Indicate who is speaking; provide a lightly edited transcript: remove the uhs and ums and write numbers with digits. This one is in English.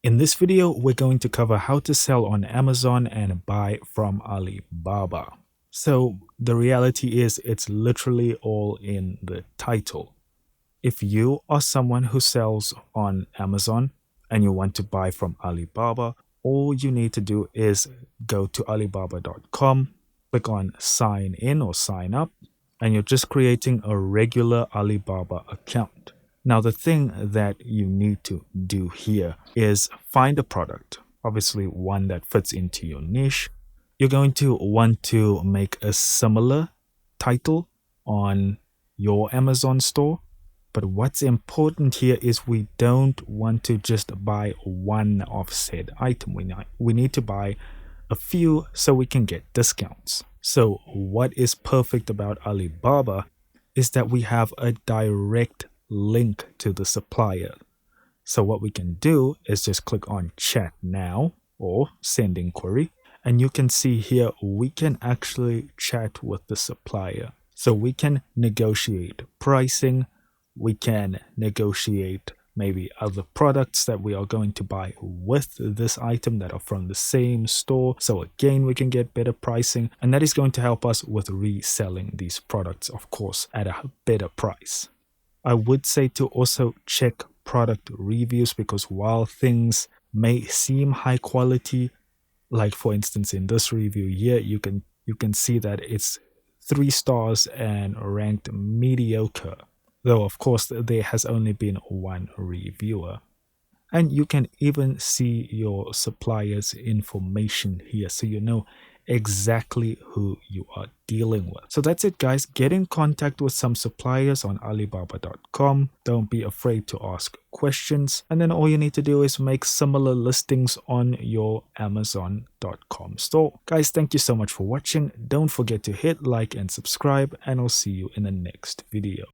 Speaker 1: In this video, we're going to cover how to sell on Amazon and buy from Alibaba. So the reality is it's literally all in the title. If you are someone who sells on Amazon and you want to buy from Alibaba, all you need to do is go to alibaba.com, click on sign in or sign up, and you're just creating a regular Alibaba account. Now, the thing that you need to do here is find a product, obviously one that fits into your niche. You're going to want to make a similar title on your Amazon store. But what's important here is we don't want to just buy one of said item. We need to buy a few so we can get discounts. So what is perfect about Alibaba is that we have a direct link to the supplier. So what we can do is just click on chat now or send inquiry, and you can see here we can actually chat with the supplier. So we can negotiate pricing, we can negotiate maybe other products that we are going to buy with this item that are from the same store. So again, we can get better pricing, and that is going to help us with reselling these products, of course, at a better price. I would say to also check product reviews, because while things may seem high quality, like for instance in this review here, you can see that it's 3 stars and ranked mediocre, though of course there has only been one reviewer. And you can even see your supplier's information here, so you know exactly who you are dealing with. So that's it, guys. Get in contact with some suppliers on alibaba.com. Don't be afraid to ask questions, and then all you need to do is make similar listings on your amazon.com store. Guys, thank you so much for watching. Don't forget to hit like and subscribe, and I'll see you in the next video.